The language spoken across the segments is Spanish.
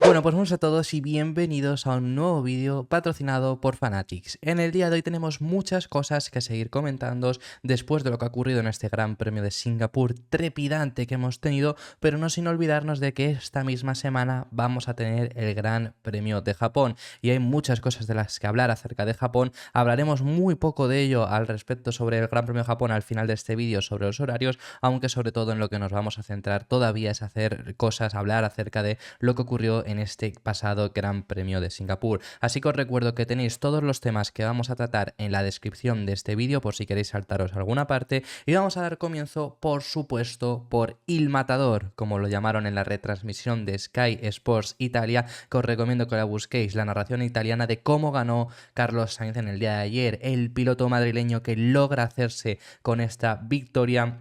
Bueno, pues buenos a todos y bienvenidos a un nuevo vídeo patrocinado por Fanatics. En el día de hoy tenemos muchas cosas que seguir comentando después de lo que ha ocurrido en este Gran Premio de Singapur trepidante que hemos tenido, pero no sin olvidarnos de que esta misma semana vamos a tener el Gran Premio de Japón y hay muchas cosas de las que hablar acerca de Japón. Hablaremos muy poco de ello al respecto sobre el Gran Premio de Japón al final de este vídeo sobre los horarios, aunque sobre todo en lo que nos vamos a centrar todavía es hacer cosas, hablar acerca de lo que ocurrió en este pasado Gran Premio de Singapur. Así que os recuerdo que tenéis todos los temas que vamos a tratar en la descripción de este vídeo por si queréis saltaros alguna parte, y vamos a dar comienzo, por supuesto, por Il Matador, como lo llamaron en la retransmisión de Sky Sports Italia, que os recomiendo que la busquéis, la narración italiana de cómo ganó Carlos Sainz en el día de ayer, el piloto madrileño que logra hacerse con esta victoria.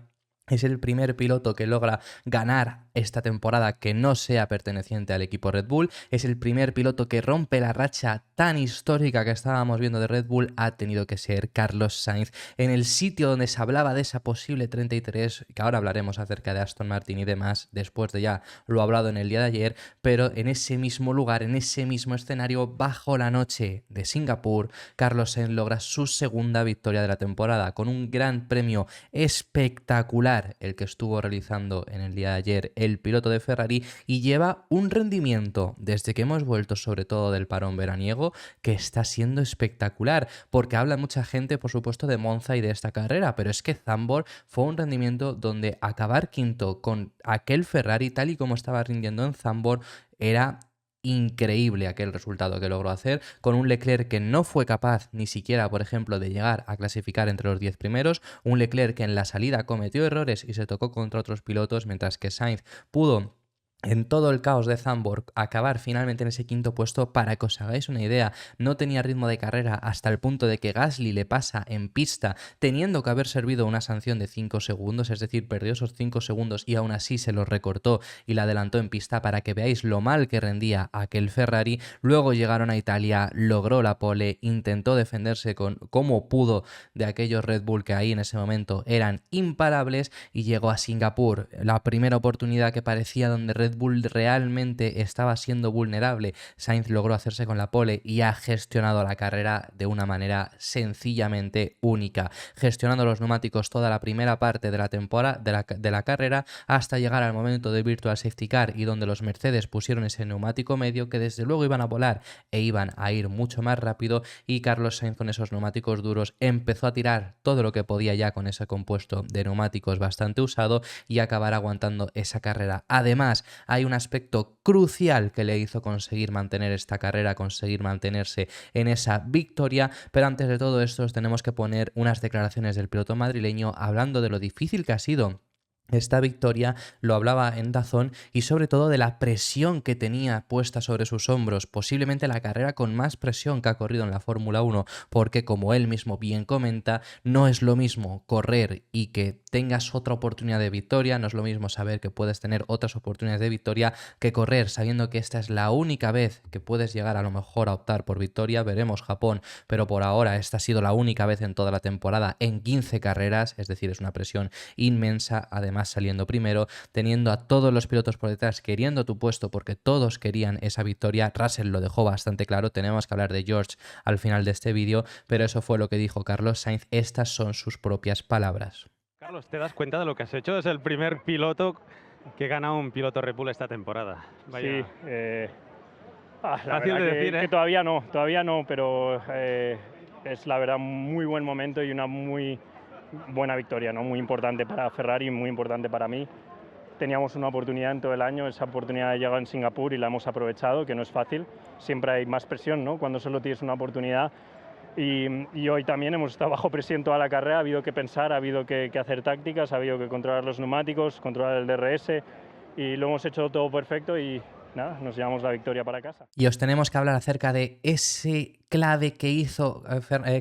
Es el primer piloto que logra ganar esta temporada que no sea perteneciente al equipo Red Bull. Es el primer piloto que rompe la racha tan histórica que estábamos viendo de Red Bull. Ha tenido que ser Carlos Sainz en el sitio donde se hablaba de esa posible 33, que ahora hablaremos acerca de Aston Martin y demás, después de ya lo hablado en el día de ayer, pero en ese mismo lugar, en ese mismo escenario, bajo la noche de Singapur, Carlos Sainz logra su segunda victoria de la temporada con un gran premio espectacular el que estuvo realizando en el día de ayer el piloto de Ferrari, y lleva un rendimiento desde que hemos vuelto sobre todo del parón veraniego que está siendo espectacular, porque habla mucha gente por supuesto de Monza y de esta carrera, pero es que Zandvoort fue un rendimiento donde acabar quinto con aquel Ferrari tal y como estaba rindiendo en Zandvoort era increíble aquel resultado que logró hacer, con un Leclerc que no fue capaz ni siquiera, por ejemplo, de llegar a clasificar entre los 10 primeros, un Leclerc que en la salida cometió errores y se tocó contra otros pilotos, mientras que Sainz pudo, en todo el caos de Zandvoort, acabar finalmente en ese quinto puesto. Para que os hagáis una idea, no tenía ritmo de carrera hasta el punto de que Gasly le pasa en pista teniendo que haber servido una sanción de 5 segundos, es decir, perdió esos 5 segundos y aún así se los recortó y la adelantó en pista, para que veáis lo mal que rendía aquel Ferrari. Luego llegaron a Italia, logró la pole, intentó defenderse como pudo de aquellos Red Bull que ahí en ese momento eran imparables, y llegó a Singapur, la primera oportunidad que parecía donde Red Bull realmente estaba siendo vulnerable. Sainz logró hacerse con la pole y ha gestionado la carrera de una manera sencillamente única, gestionando los neumáticos toda la primera parte de la temporada de la carrera hasta llegar al momento del Virtual Safety Car, y donde los Mercedes pusieron ese neumático medio que desde luego iban a volar e iban a ir mucho más rápido, y Carlos Sainz con esos neumáticos duros empezó a tirar todo lo que podía ya con ese compuesto de neumáticos bastante usado y acabar aguantando esa carrera. Además, hay un aspecto crucial que le hizo conseguir mantener esta carrera, conseguir mantenerse en esa victoria, pero antes de todo esto os tenemos que poner unas declaraciones del piloto madrileño hablando de lo difícil que ha sido esta victoria. Lo hablaba en DAZN, y sobre todo de la presión que tenía puesta sobre sus hombros, posiblemente la carrera con más presión que ha corrido en la Fórmula 1, porque como él mismo bien comenta, no es lo mismo correr y que tengas otra oportunidad de victoria, no es lo mismo saber que puedes tener otras oportunidades de victoria que correr sabiendo que esta es la única vez que puedes llegar a lo mejor a optar por victoria. Veremos Japón, pero por ahora esta ha sido la única vez en toda la temporada en 15 carreras, es decir, es una presión inmensa, además saliendo primero, teniendo a todos los pilotos por detrás queriendo tu puesto porque todos querían esa victoria. Russell lo dejó bastante claro, tenemos que hablar de George al final de este vídeo, pero eso fue lo que dijo Carlos Sainz, estas son sus propias palabras. Carlos, ¿te das cuenta de lo que has hecho? Es el primer piloto que gana un piloto Red Bull esta temporada. Vaya. Sí, la Fácil verdad de decir, que todavía no, pero es la verdad muy buen momento y una muy buena victoria, ¿no? Muy importante para Ferrari, muy importante para mí. Teníamos una oportunidad en todo el año, esa oportunidad llegó en Singapur y la hemos aprovechado, que no es fácil. Siempre hay más presión, ¿no? Cuando solo tienes una oportunidad. Y hoy también hemos estado bajo presión toda la carrera, ha habido que pensar, ha habido que hacer tácticas, ha habido que controlar los neumáticos, controlar el DRS, y lo hemos hecho todo perfecto y nada, nos llevamos la victoria para casa. Y os tenemos que hablar acerca de ese clave que hizo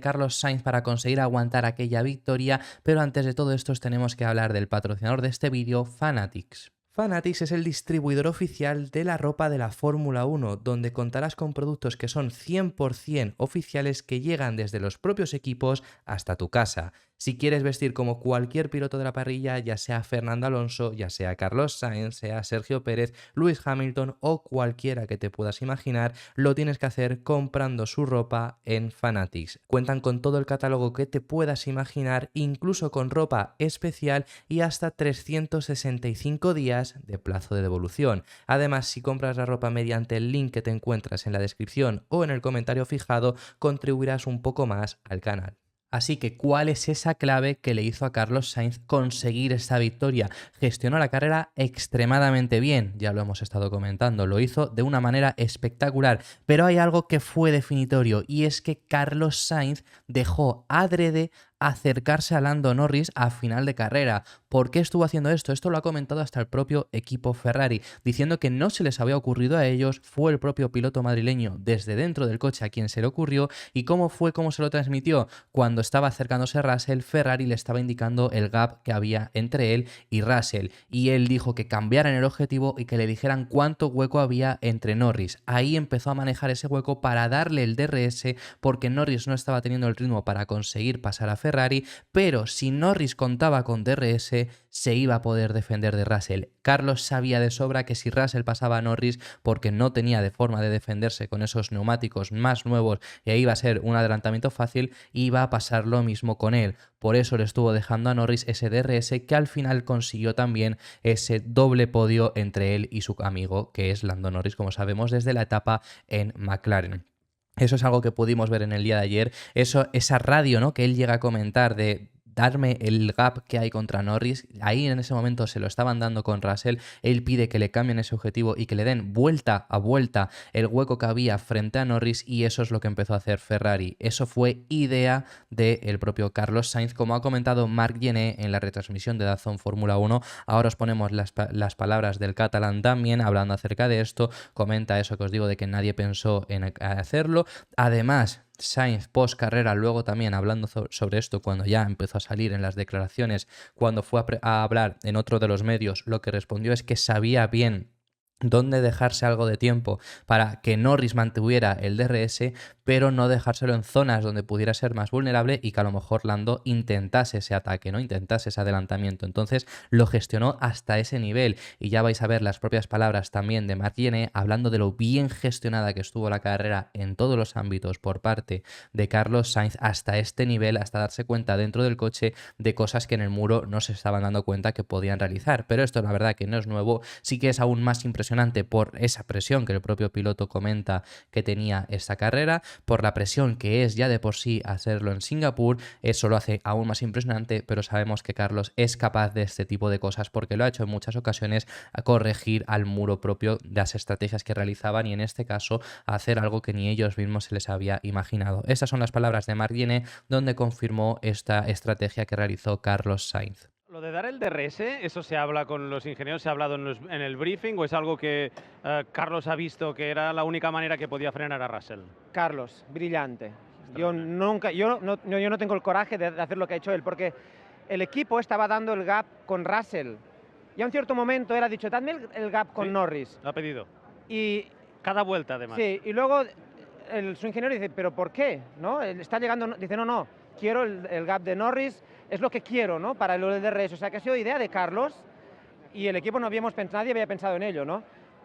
Carlos Sainz para conseguir aguantar aquella victoria, pero antes de todo esto os tenemos que hablar del patrocinador de este vídeo, Fanatics. Fanatics es el distribuidor oficial de la ropa de la Fórmula 1, donde contarás con productos que son 100% oficiales que llegan desde los propios equipos hasta tu casa. Si quieres vestir como cualquier piloto de la parrilla, ya sea Fernando Alonso, ya sea Carlos Sainz, sea Sergio Pérez, Lewis Hamilton o cualquiera que te puedas imaginar, lo tienes que hacer comprando su ropa en Fanatics. Cuentan con todo el catálogo que te puedas imaginar, incluso con ropa especial y hasta 365 días de plazo de devolución. Además, si compras la ropa mediante el link que te encuentras en la descripción o en el comentario fijado, contribuirás un poco más al canal. Así que, ¿cuál es esa clave que le hizo a Carlos Sainz conseguir esta victoria? Gestionó la carrera extremadamente bien, ya lo hemos estado comentando, lo hizo de una manera espectacular, pero hay algo que fue definitorio y es que Carlos Sainz dejó adrede acercarse a Lando Norris a final de carrera. ¿Por qué estuvo haciendo esto? Esto lo ha comentado hasta el propio equipo Ferrari, diciendo que no se les había ocurrido a ellos, fue el propio piloto madrileño desde dentro del coche a quien se le ocurrió. ¿Y cómo se lo transmitió? Cuando estaba acercándose Russell, Ferrari le estaba indicando el gap que había entre él y Russell, y él dijo que cambiaran el objetivo y que le dijeran cuánto hueco había entre Norris. Ahí empezó a manejar ese hueco para darle el DRS, porque Norris no estaba teniendo el ritmo para conseguir pasar a Ferrari, pero si Norris contaba con DRS, se iba a poder defender de Russell. Carlos sabía de sobra que si Russell pasaba a Norris, porque no tenía de forma de defenderse con esos neumáticos más nuevos e iba a ser un adelantamiento fácil, iba a pasar lo mismo con él. Por eso le estuvo dejando a Norris ese DRS, que al final consiguió también ese doble podio entre él y su amigo, que es Lando Norris, como sabemos, desde la etapa en McLaren. Eso es algo que pudimos ver en el día de ayer, esa radio, ¿no?, que él llega a comentar de darme el gap que hay contra Norris. Ahí en ese momento se lo estaban dando con Russell. Él pide que le cambien ese objetivo y que le den vuelta a vuelta el hueco que había frente a Norris, y eso es lo que empezó a hacer Ferrari. Eso fue idea del propio Carlos Sainz, como ha comentado Marc Gené en la retransmisión de DAZN Fórmula 1. Ahora os ponemos las palabras del catalán también hablando acerca de esto. Comenta eso que os digo de que nadie pensó en hacerlo. Además, Sainz post carrera luego también hablando sobre esto, cuando ya empezó a salir en las declaraciones, cuando fue a hablar en otro de los medios, lo que respondió es que sabía bien dónde dejarse algo de tiempo para que Norris mantuviera el DRS, pero no dejárselo en zonas donde pudiera ser más vulnerable y que a lo mejor Lando intentase ese ataque, ¿no?, intentase ese adelantamiento. Entonces lo gestionó hasta ese nivel, y ya vais a ver las propias palabras también de Marc Gené hablando de lo bien gestionada que estuvo la carrera en todos los ámbitos por parte de Carlos Sainz hasta este nivel, hasta darse cuenta dentro del coche de cosas que en el muro no se estaban dando cuenta que podían realizar. Pero esto la verdad que no es nuevo, sí que es aún más impresionante por esa presión que el propio piloto comenta que tenía esta carrera, por la presión que es ya de por sí hacerlo en Singapur. Eso lo hace aún más impresionante, pero sabemos que Carlos es capaz de este tipo de cosas porque lo ha hecho en muchas ocasiones, a corregir al muro propio de las estrategias que realizaban, y en este caso a hacer algo que ni ellos mismos se les había imaginado. Estas son las palabras de Marc Gené, donde confirmó esta estrategia que realizó Carlos Sainz. Lo de dar el DRS, ¿eso se habla con los ingenieros? ¿Se ha hablado en el briefing o es algo que Carlos ha visto que era la única manera que podía frenar a Russell? Carlos, brillante. Yo no tengo el coraje de hacer lo que ha hecho él, porque el equipo estaba dando el gap con Russell. Y a un cierto momento él ha dicho, dadme el gap con Norris. Lo ha pedido. Y cada vuelta, además. Sí, y luego su ingeniero dice, ¿pero por qué? ¿No? Él está llegando, dice, no, quiero el gap de Norris, es lo que quiero, ¿no?, para el DRS. O sea, que ha sido idea de Carlos, y el equipo nadie había pensado en ello, ¿no?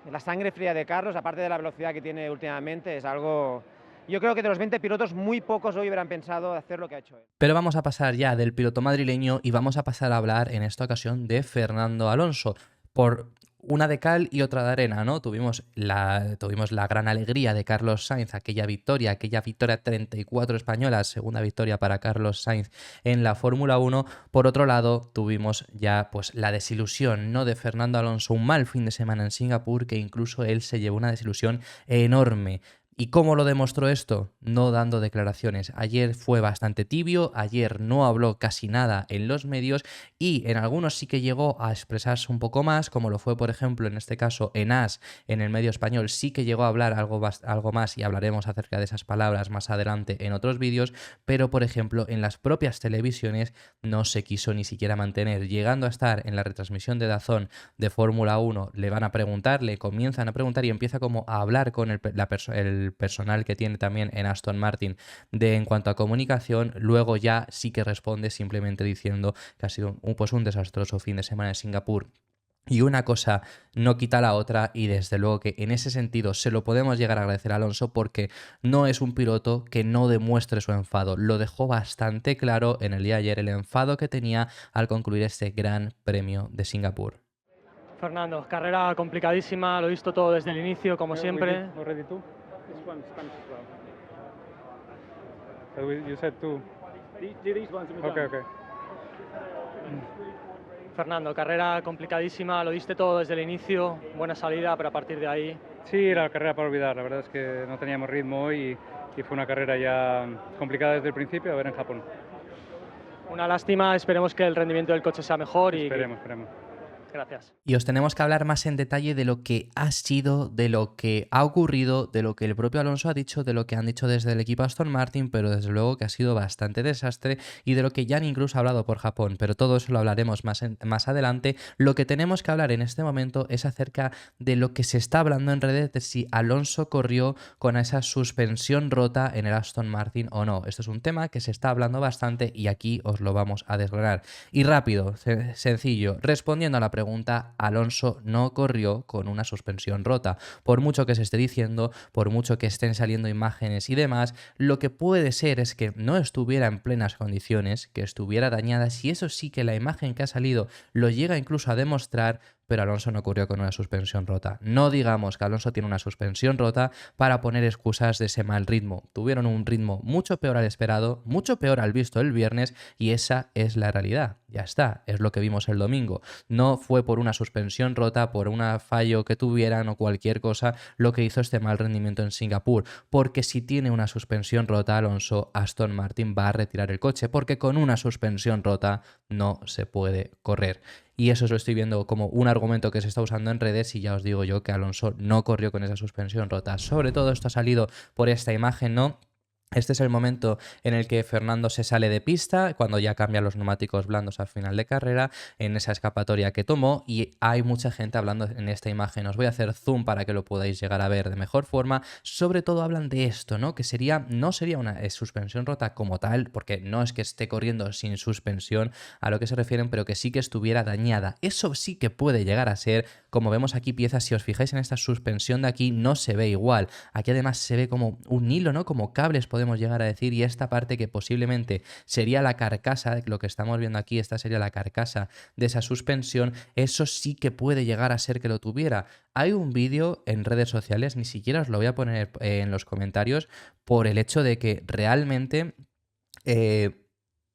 La sangre fría de Carlos, aparte de la velocidad que tiene últimamente, es algo... Yo creo que de los 20 pilotos, muy pocos hoy hubieran pensado hacer lo que ha hecho él. Pero vamos a pasar ya del piloto madrileño y vamos a pasar a hablar en esta ocasión de Fernando Alonso. Por una de cal y otra de arena, ¿no? Tuvimos la gran alegría de Carlos Sainz, aquella victoria 34 españolas, segunda victoria para Carlos Sainz en la Fórmula 1. Por otro lado, tuvimos ya pues la desilusión, ¿no?, de Fernando Alonso, un mal fin de semana en Singapur, que incluso él se llevó una desilusión enorme. ¿Y cómo lo demostró esto? No dando declaraciones. Ayer fue bastante tibio, ayer no habló casi nada en los medios, y en algunos sí que llegó a expresarse un poco más, como lo fue, por ejemplo, en este caso en AS, en el medio español, sí que llegó a hablar algo más, y hablaremos acerca de esas palabras más adelante en otros vídeos, pero, por ejemplo, en las propias televisiones no se quiso ni siquiera mantener, llegando a estar en la retransmisión de DAZN de Fórmula 1, le comienzan a preguntar y empieza como a hablar con el el personal que tiene también en Aston Martin en cuanto a comunicación, luego ya sí que responde simplemente diciendo que ha sido pues un desastroso fin de semana en Singapur. Y una cosa no quita la otra, y desde luego que en ese sentido se lo podemos llegar a agradecer a Alonso, porque no es un piloto que no demuestre su enfado. Lo dejó bastante claro en el día de ayer, el enfado que tenía al concluir este Gran Premio de Singapur. Fernando, carrera complicadísima, lo he visto todo desde el inicio, como siempre. Already two? This one's Spanish as well. So you said two. These ones okay. Fernando, carrera complicadísima, lo diste todo desde el inicio, buena salida, pero a partir de ahí... Sí, era la carrera para olvidar, la verdad es que no teníamos ritmo hoy y fue una carrera ya complicada desde el principio, a ver en Japón. Una lástima, esperemos que el rendimiento del coche sea mejor y... Esperemos. Gracias. Y os tenemos que hablar más en detalle de lo que ha sido, de lo que ha ocurrido, de lo que el propio Alonso ha dicho, de lo que han dicho desde el equipo Aston Martin, pero desde luego que ha sido bastante desastre, y de lo que ya han incluso hablado por Japón, pero todo eso lo hablaremos más adelante. Lo que tenemos que hablar en este momento es acerca de lo que se está hablando en redes, de si Alonso corrió con esa suspensión rota en el Aston Martin o no. Esto es un tema que se está hablando bastante y aquí os lo vamos a desgranar. Y rápido, sencillo, respondiendo a la pregunta, Alonso no corrió con una suspensión rota. Por mucho que se esté diciendo, por mucho que estén saliendo imágenes y demás, lo que puede ser es que no estuviera en plenas condiciones, que estuviera dañada, si eso sí que la imagen que ha salido lo llega incluso a demostrar, pero Alonso no corrió con una suspensión rota. No digamos que Alonso tiene una suspensión rota para poner excusas de ese mal ritmo. Tuvieron un ritmo mucho peor al esperado, mucho peor al visto el viernes, y esa es la realidad. Ya está, es lo que vimos el domingo. No fue por una suspensión rota, por un fallo que tuvieran o cualquier cosa lo que hizo este mal rendimiento en Singapur, porque si tiene una suspensión rota Alonso, Aston Martin va a retirar el coche, porque con una suspensión rota no se puede correr. Y eso lo estoy viendo como un argumento que se está usando en redes, y ya os digo yo que Alonso no corrió con esa suspensión rota. Sobre todo esto ha salido por esta imagen, ¿no? Este es el momento en el que Fernando se sale de pista, cuando ya cambia los neumáticos blandos al final de carrera, en esa escapatoria que tomó, y hay mucha gente hablando en esta imagen. Os voy a hacer zoom para que lo podáis llegar a ver de mejor forma. Sobre todo hablan de esto, ¿no? Que no sería una suspensión rota como tal, porque no es que esté corriendo sin suspensión a lo que se refieren, pero que sí que estuviera dañada. Eso sí que puede llegar a ser, como vemos aquí piezas, si os fijáis en esta suspensión de aquí, no se ve igual. Aquí además se ve como un hilo, ¿no? Como cables, podemos llegar a decir, y esta parte que posiblemente sería la carcasa, lo que estamos viendo aquí, esta sería la carcasa de esa suspensión, eso sí que puede llegar a ser que lo tuviera. Hay un vídeo en redes sociales, ni siquiera os lo voy a poner en los comentarios, por el hecho de que realmente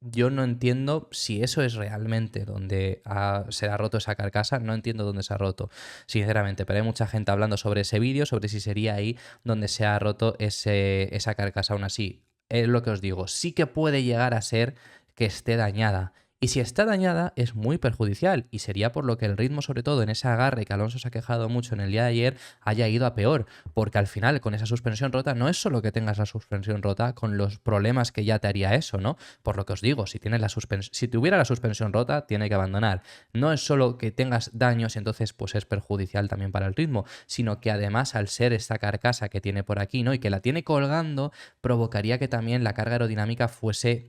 yo no entiendo si eso es realmente donde se ha roto esa carcasa. No entiendo dónde se ha roto, sinceramente, pero hay mucha gente hablando sobre ese vídeo, sobre si sería ahí donde se ha roto esa carcasa. Aún así, es lo que os digo, sí que puede llegar a ser que esté dañada. Y si está dañada es muy perjudicial, y sería por lo que el ritmo, sobre todo en ese agarre que Alonso se ha quejado mucho en el día de ayer, haya ido a peor, porque al final con esa suspensión rota no es solo que tengas la suspensión rota con los problemas que ya te haría eso, ¿no? Por lo que os digo, si tuviera la suspensión rota, tiene que abandonar. No es solo que tengas daños y entonces pues es perjudicial también para el ritmo, sino que además, al ser esta carcasa que tiene por aquí, ¿no? Y que la tiene colgando, provocaría que también la carga aerodinámica fuese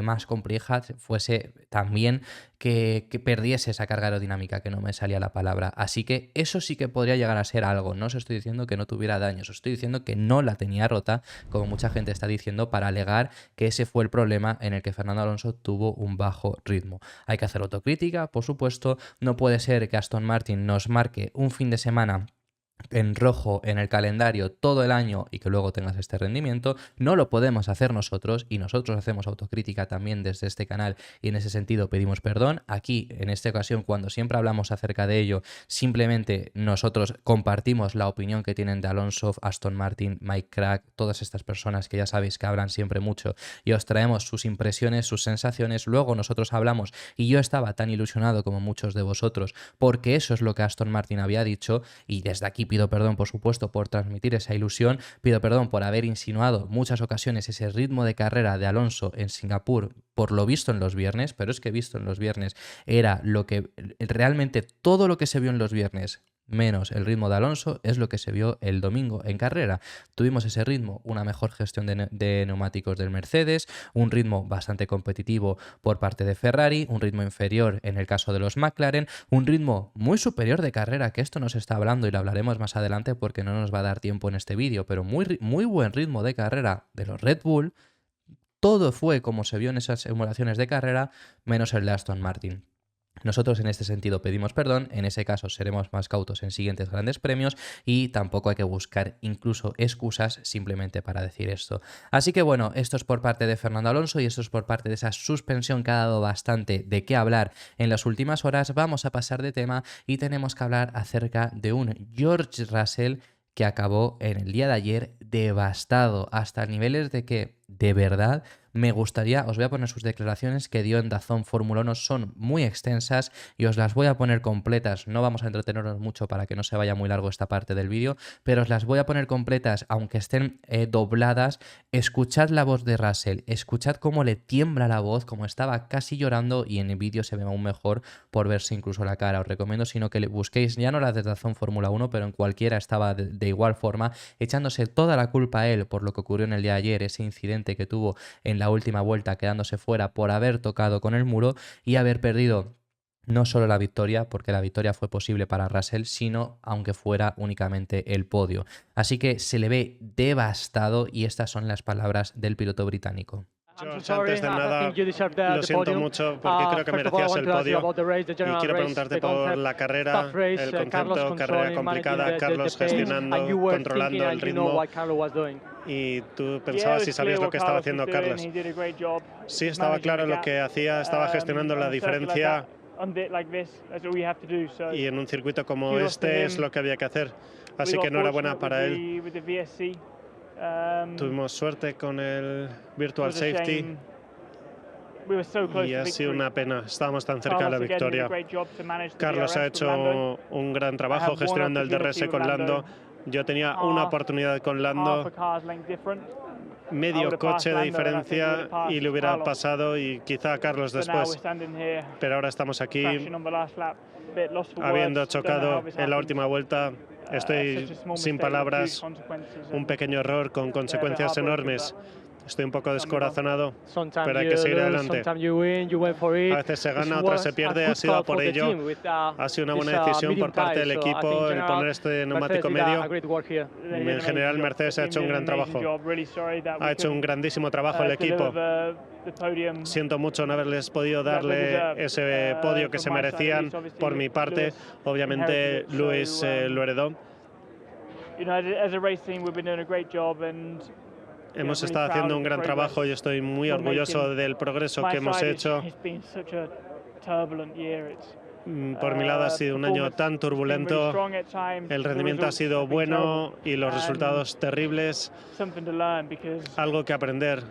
más compleja, fuese también que perdiese esa carga aerodinámica, que no me salía la palabra. Así que eso sí que podría llegar a ser algo. No os estoy diciendo que no tuviera daños, os estoy diciendo que no la tenía rota, como mucha gente está diciendo, para alegar que ese fue el problema en el que Fernando Alonso tuvo un bajo ritmo. Hay que hacer autocrítica, por supuesto. No puede ser que Aston Martin nos marque un fin de semana en rojo en el calendario todo el año y que luego tengas este rendimiento. No lo podemos hacer nosotros, y nosotros hacemos autocrítica también desde este canal, y en ese sentido pedimos perdón. Aquí, en esta ocasión, cuando siempre hablamos acerca de ello, simplemente nosotros compartimos la opinión que tienen de Alonso, Aston Martin, Mike Crack, todas estas personas que ya sabéis que hablan siempre mucho, y os traemos sus impresiones, sus sensaciones. Luego nosotros hablamos, y yo estaba tan ilusionado como muchos de vosotros, porque eso es lo que Aston Martin había dicho, y desde aquí pido perdón, por supuesto, por transmitir esa ilusión. Pido perdón por haber insinuado muchas ocasiones ese ritmo de carrera de Alonso en Singapur, por lo visto en los viernes, pero es que visto en los viernes era lo que realmente todo lo que se vio en los viernes menos el ritmo de Alonso es lo que se vio el domingo en carrera. Tuvimos ese ritmo, una mejor gestión de neumáticos del Mercedes, un ritmo bastante competitivo por parte de Ferrari, un ritmo inferior en el caso de los McLaren, un ritmo muy superior de carrera, que esto no se está hablando y lo hablaremos más adelante porque no nos va a dar tiempo en este vídeo, pero muy buen ritmo de carrera de los Red Bull. Todo fue como se vio en esas simulaciones de carrera, menos el de Aston Martin. Nosotros en este sentido pedimos perdón, en ese caso seremos más cautos en siguientes grandes premios y tampoco hay que buscar incluso excusas simplemente para decir esto. Así que bueno, esto es por parte de Fernando Alonso y esto es por parte de esa suspensión que ha dado bastante de qué hablar en las últimas horas. Vamos a pasar de tema y tenemos que hablar acerca de un George Russell que acabó en el día de ayer devastado hasta niveles de que, de verdad, me gustaría, os voy a poner sus declaraciones que dio en DAZN Fórmula 1, son muy extensas y os las voy a poner completas, no vamos a entretenernos mucho para que no se vaya muy largo esta parte del vídeo, pero os las voy a poner completas, aunque estén dobladas. Escuchad la voz de Russell, escuchad cómo le tiembla la voz, como estaba casi llorando, y en el vídeo se ve aún mejor por verse incluso la cara. Os recomiendo sino que le busquéis, ya no la de DAZN Fórmula 1, pero en cualquiera estaba de igual forma, echándose toda la culpa a él por lo que ocurrió en el día de ayer, ese incidente que tuvo en la última vuelta quedándose fuera por haber tocado con el muro y haber perdido no solo la victoria, porque la victoria fue posible para Russell, sino aunque fuera únicamente el podio. Así que se le ve devastado y estas son las palabras del piloto británico. George, antes de nada, lo siento mucho porque creo que merecías el podio y quiero preguntarte por la carrera, el concepto, carrera complicada, Carlos gestionando, controlando el ritmo. Y tú pensabas si sabías lo que estaba haciendo Carlos. Sí, estaba claro lo que hacía, estaba gestionando la diferencia y en un circuito como este es lo que había que hacer. Así que enhorabuena para él. Tuvimos suerte con el Virtual Safety y ha sido una pena. Estábamos tan cerca de la victoria. Carlos ha hecho un gran trabajo gestionando el DRS con Lando. Yo tenía una oportunidad con Lando, medio coche de diferencia y le hubiera pasado y quizá a Carlos después. Pero ahora estamos aquí, habiendo chocado en la última vuelta. Estoy sin palabras, un pequeño error con consecuencias enormes. Estoy un poco descorazonado, pero hay que seguir adelante. A veces se gana, otras se pierde, ha sido por ello. Ha sido una buena decisión por parte del equipo el poner este neumático medio. En general, Mercedes ha hecho un gran trabajo. Ha hecho un grandísimo trabajo el equipo. Siento mucho no haberles podido darle ese podio que se merecían por mi parte. Obviamente, Lewis lo heredó. Hemos estado haciendo un gran trabajo y estoy muy orgulloso del progreso que hemos hecho. Por mi lado ha sido un año tan turbulento, el rendimiento ha sido bueno y los resultados terribles. Algo que aprender,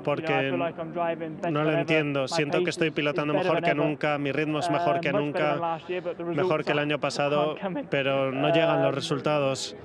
porque no lo entiendo. Siento que estoy pilotando mejor que nunca, mi ritmo es mejor que nunca, mejor que el año pasado, pero no llegan los resultados.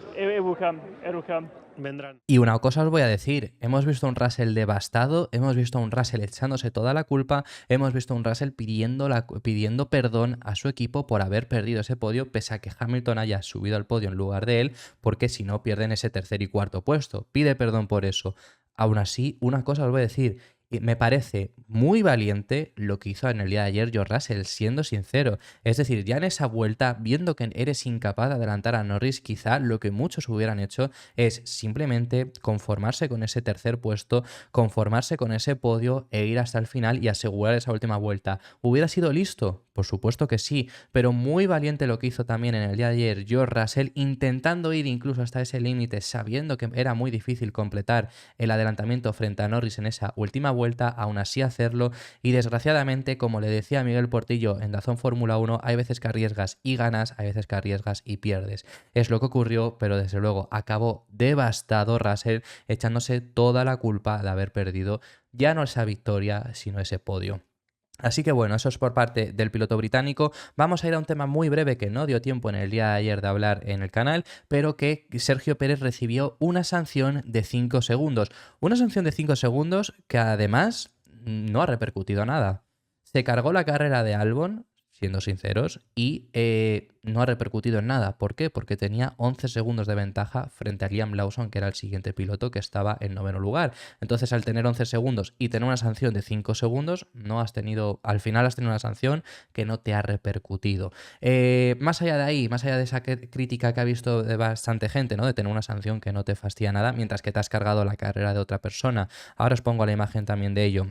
Vendrán. Y una cosa os voy a decir, hemos visto a un Russell devastado, hemos visto a un Russell echándose toda la culpa, hemos visto a un Russell pidiendo perdón a su equipo por haber perdido ese podio, pese a que Hamilton haya subido al podio en lugar de él, porque si no pierden ese tercer y cuarto puesto. Pide perdón por eso. Aún así, una cosa os voy a decir, me parece muy valiente lo que hizo en el día de ayer George Russell, siendo sincero. Es decir, ya en esa vuelta, viendo que eres incapaz de adelantar a Norris, quizá lo que muchos hubieran hecho es simplemente conformarse con ese tercer puesto, conformarse con ese podio e ir hasta el final y asegurar esa última vuelta. ¿Hubiera sido listo? Por supuesto que sí, pero muy valiente lo que hizo también en el día de ayer George Russell, intentando ir incluso hasta ese límite, sabiendo que era muy difícil completar el adelantamiento frente a Norris en esa última vuelta, aún así hacerlo. Y desgraciadamente, como le decía Miguel Portillo en DAZN Fórmula 1, hay veces que arriesgas y ganas, hay veces que arriesgas y pierdes. Es lo que ocurrió, pero desde luego acabó devastado Russell, echándose toda la culpa de haber perdido ya no esa victoria, sino ese podio. Así que bueno, eso es por parte del piloto británico. Vamos a ir a un tema muy breve que no dio tiempo en el día de ayer de hablar en el canal, pero que Sergio Pérez recibió una sanción de 5 segundos. Una sanción de 5 segundos que además no ha repercutido nada. Se cargó la carrera de Albon siendo sinceros, y no ha repercutido en nada. ¿Por qué? Porque tenía 11 segundos de ventaja frente a Liam Lawson, que era el siguiente piloto que estaba en 9º lugar. Entonces, al tener 11 segundos y tener una sanción de 5 segundos, al final has tenido una sanción que no te ha repercutido. Más allá de ahí, más allá de esa crítica que ha visto de bastante gente, ¿no? De tener una sanción que no te fastidia nada, mientras que te has cargado la carrera de otra persona. Ahora os pongo la imagen también de ello.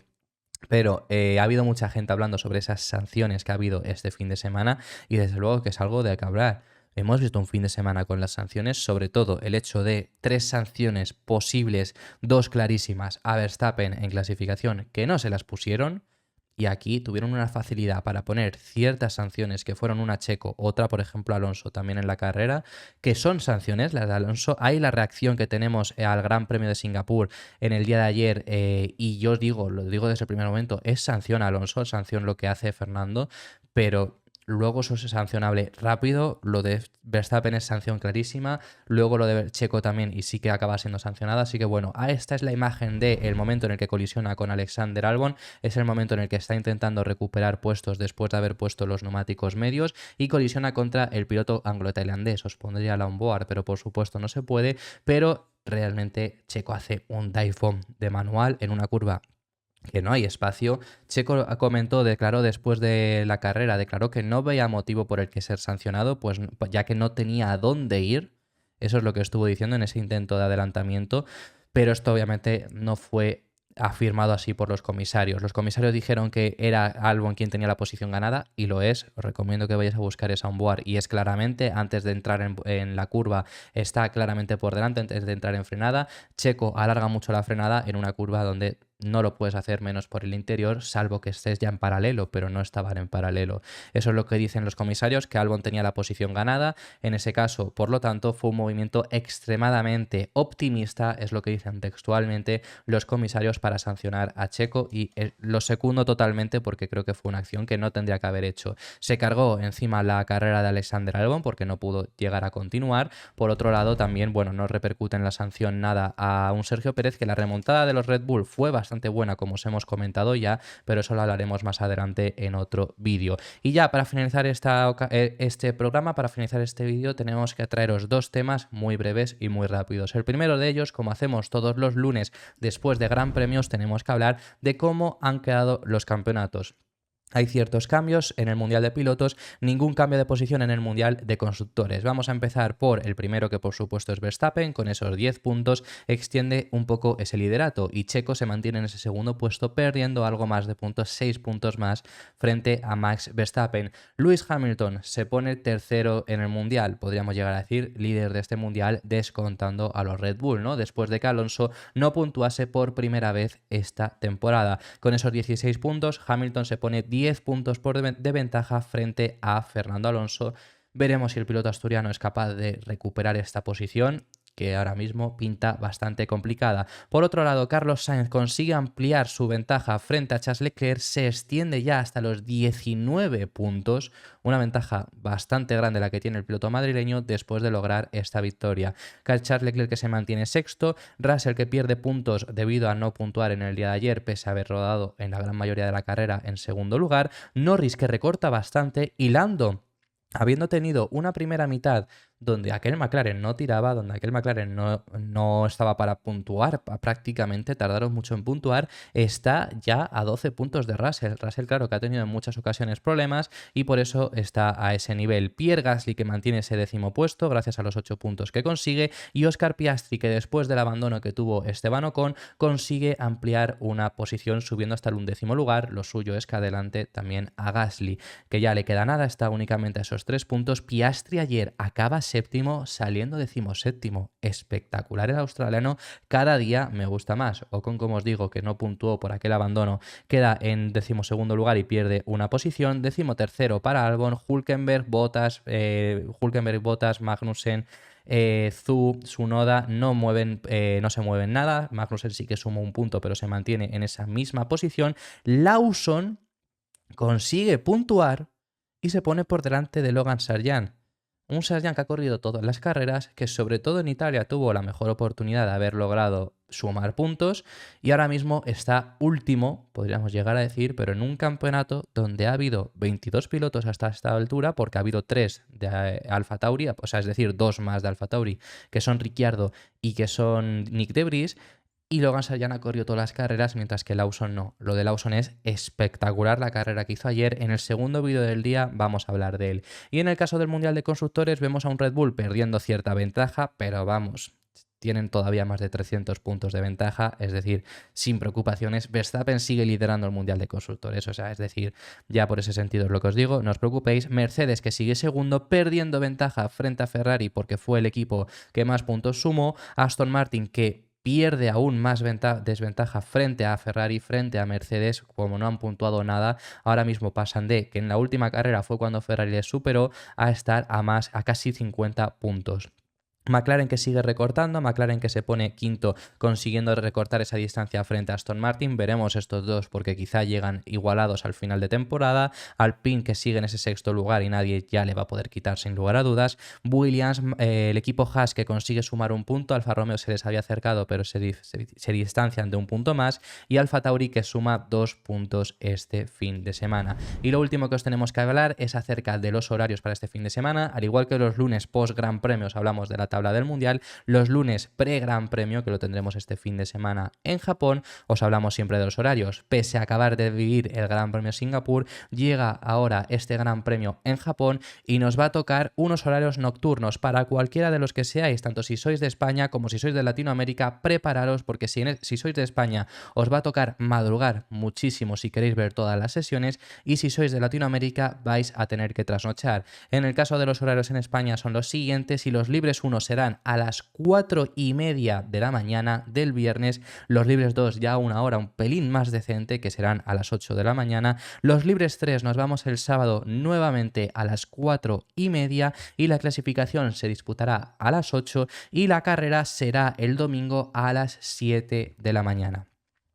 Pero ha habido mucha gente hablando sobre esas sanciones que ha habido este fin de semana y desde luego que es algo de que hablar. Hemos visto un fin de semana con las sanciones, sobre todo el hecho de 3 sanciones posibles, 2 clarísimas a Verstappen en clasificación que no se las pusieron. Y aquí tuvieron una facilidad para poner ciertas sanciones que fueron una a Checo, otra por ejemplo a Alonso también en la carrera, que son sanciones, las de Alonso. Hay la reacción que tenemos al Gran Premio de Singapur en el día de ayer y yo lo digo desde el primer momento, es sanción a Alonso, sanción lo que hace Fernando, pero luego eso es sancionable rápido, lo de Verstappen es sanción clarísima, luego lo de Checo también y sí que acaba siendo sancionada, así que bueno, esta es la imagen del momento en el que colisiona con Alexander Albon, es el momento en el que está intentando recuperar puestos después de haber puesto los neumáticos medios y colisiona contra el piloto anglo-tailandés. Os pondría la onboard, pero por supuesto no se puede, pero realmente Checo hace un dive bomb de manual en una curva que no hay espacio. Checo declaró después de la carrera, declaró que no veía motivo por el que ser sancionado, pues ya que no tenía a dónde ir. Eso es lo que estuvo diciendo en ese intento de adelantamiento, pero esto obviamente no fue afirmado así por los comisarios. Los comisarios dijeron que era Albon quien tenía la posición ganada y lo es. Os recomiendo que vayáis a buscar esa onboard y es claramente, antes de entrar en la curva, está claramente por delante, antes de entrar en frenada. Checo alarga mucho la frenada en una curva donde no lo puedes hacer menos por el interior, salvo que estés ya en paralelo, pero no estaban en paralelo. Eso es lo que dicen los comisarios, que Albon tenía la posición ganada. En ese caso, por lo tanto, fue un movimiento extremadamente optimista, es lo que dicen textualmente los comisarios, para sancionar a Checo, y lo secundo totalmente porque creo que fue una acción que no tendría que haber hecho. Se cargó encima la carrera de Alexander Albon porque no pudo llegar a continuar. Por otro lado, también, bueno, no repercute en la sanción nada a un Sergio Pérez, que la remontada de los Red Bull fue bastante buena, como os hemos comentado ya, pero eso lo hablaremos más adelante en otro vídeo. Y ya para finalizar este programa, para finalizar este vídeo, tenemos que traeros 2 temas muy breves y muy rápidos. El primero de ellos, como hacemos todos los lunes después de Gran Premios, tenemos que hablar de cómo han quedado los campeonatos. Hay ciertos cambios en el Mundial de Pilotos, ningún cambio de posición en el Mundial de Constructores. Vamos a empezar por el primero, que por supuesto es Verstappen, con esos 10 puntos extiende un poco ese liderato y Checo se mantiene en ese segundo puesto, perdiendo algo más de puntos, 6 puntos más frente a Max Verstappen. Lewis Hamilton se pone tercero en el Mundial, podríamos llegar a decir líder de este Mundial, descontando a los Red Bull, ¿no? Después de que Alonso no puntuase por primera vez esta temporada. Con esos 16 puntos, Hamilton se pone 10 puntos de ventaja frente a Fernando Alonso. Veremos si el piloto asturiano es capaz de recuperar esta posición, que ahora mismo pinta bastante complicada. Por otro lado, Carlos Sainz consigue ampliar su ventaja frente a Charles Leclerc, se extiende ya hasta los 19 puntos, una ventaja bastante grande la que tiene el piloto madrileño después de lograr esta victoria. Charles Leclerc, que se mantiene sexto, Russell, que pierde puntos debido a no puntuar en el día de ayer, pese a haber rodado en la gran mayoría de la carrera, en segundo lugar, Norris, que recorta bastante, y Lando, habiendo tenido una primera mitad donde aquel McLaren no tiraba, donde aquel McLaren no estaba para puntuar, prácticamente tardaron mucho en puntuar, está ya a 12 puntos de Russell. Russell, claro, que ha tenido en muchas ocasiones problemas y por eso está a ese nivel. Pierre Gasly, que mantiene ese 10º puesto gracias a los 8 puntos que consigue, y Oscar Piastri, que después del abandono que tuvo Esteban Ocon, consigue ampliar una posición subiendo hasta el 11º lugar. Lo suyo es que adelante también a Gasly, que ya le queda nada, está únicamente a esos 3 puntos. Piastri ayer acaba séptimo, saliendo 17º. Espectacular el australiano, cada día me gusta más. Ocon, como os digo, que no puntuó por aquel abandono, queda en 12º lugar y pierde una posición. 13º para Albon, Hülkenberg, Bottas, Magnussen, Zhou, Tsunoda no se mueven nada. Magnussen sí que sumó un punto, pero se mantiene en esa misma posición. Lawson consigue puntuar y se pone por delante de Logan Sargeant. Un Sargent que ha corrido todas las carreras, que sobre todo en Italia tuvo la mejor oportunidad de haber logrado sumar puntos y ahora mismo está último, podríamos llegar a decir, pero en un campeonato donde ha habido 22 pilotos hasta esta altura, porque ha habido 3 de Alfa Tauri, o sea, es decir, 2 más de Alfa Tauri, que son Ricciardo y que son Nyck de Vries, y Logan Sargent ha corrido todas las carreras, mientras que Lawson no. Lo de Lawson es espectacular, la carrera que hizo ayer. En el segundo vídeo del día vamos a hablar de él. Y en el caso del Mundial de Constructores vemos a un Red Bull perdiendo cierta ventaja, pero vamos, tienen todavía más de 300 puntos de ventaja, es decir, sin preocupaciones. Verstappen sigue liderando el Mundial de Constructores, o sea, es decir, ya por ese sentido es lo que os digo, no os preocupéis. Mercedes, que sigue segundo, perdiendo ventaja frente a Ferrari porque fue el equipo que más puntos sumó. Aston Martin, que pierde aún más desventaja frente a Ferrari, frente a Mercedes, como no han puntuado nada. Ahora mismo pasan de que en la última carrera fue cuando Ferrari les superó a estar a casi 50 puntos. McLaren, que sigue recortando, McLaren que se pone quinto consiguiendo recortar esa distancia frente a Aston Martin. Veremos estos dos porque quizá llegan igualados al final de temporada. Alpine, que sigue en ese sexto lugar y nadie ya le va a poder quitar sin lugar a dudas. Williams, el equipo Haas, que consigue sumar un punto. Alfa Romeo se les había acercado pero se distancian de un punto más. Y Alfa Tauri, que suma 2 puntos este fin de semana. Y lo último que os tenemos que hablar es acerca de los horarios para este fin de semana. Al igual que los lunes post Gran Premio os hablamos de la tabla del Mundial, los lunes pre-Gran Premio, que lo tendremos este fin de semana en Japón, os hablamos siempre de los horarios. Pese a acabar de vivir el Gran Premio Singapur, llega ahora este Gran Premio en Japón y nos va a tocar unos horarios nocturnos para cualquiera de los que seáis, tanto si sois de España como si sois de Latinoamérica. Prepararos porque si sois de España os va a tocar madrugar muchísimo si queréis ver todas las sesiones, y si sois de Latinoamérica vais a tener que trasnochar. En el caso de los horarios en España son los siguientes, y los libres 1 serán a las 4:30 de la mañana del viernes, los libres 2 ya una hora un pelín más decente, que serán a las 8 de la mañana, los libres 3 nos vamos el sábado nuevamente a las 4:30 y la clasificación se disputará a las 8 y la carrera será el domingo a las 7 de la mañana.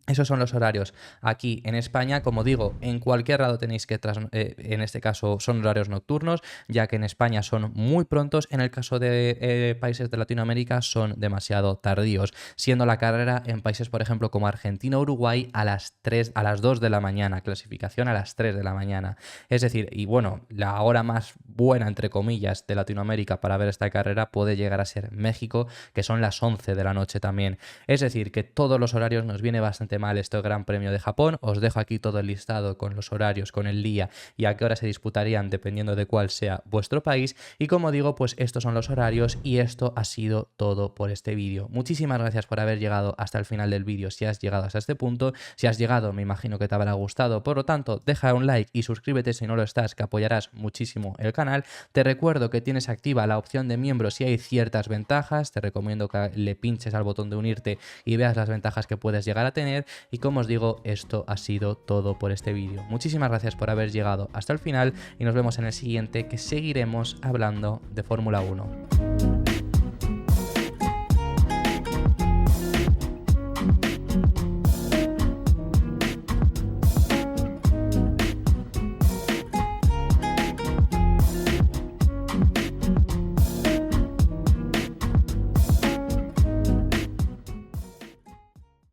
Esos son los horarios aquí en España. Como digo, en cualquier lado tenéis que en este caso son horarios nocturnos, ya que en España son muy prontos. En el caso de países de Latinoamérica son demasiado tardíos, siendo la carrera en países, por ejemplo, como Argentina o Uruguay a las 2 de la mañana, clasificación a las 3 de la mañana. Es decir, y bueno, la hora más buena, entre comillas, de Latinoamérica para ver esta carrera puede llegar a ser México, que son las 11 de la noche también. Es decir, que todos los horarios nos viene bastante mal este Gran Premio de Japón. Os dejo aquí todo el listado con los horarios, con el día y a qué hora se disputarían dependiendo de cuál sea vuestro país. Y como digo, pues estos son los horarios y esto ha sido todo por este vídeo. Muchísimas gracias por haber llegado hasta el final del vídeo. Si has llegado hasta este punto, si has llegado, me imagino que te habrá gustado. Por lo tanto, deja un like y suscríbete si no lo estás, que apoyarás muchísimo el canal. Te recuerdo que tienes activa la opción de miembro si hay ciertas ventajas. Te recomiendo que le pinches al botón de unirte y veas las ventajas que puedes llegar a tener. Y como os digo, esto ha sido todo por este vídeo. Muchísimas gracias por haber llegado hasta el final y nos vemos en el siguiente, que seguiremos hablando de Fórmula 1.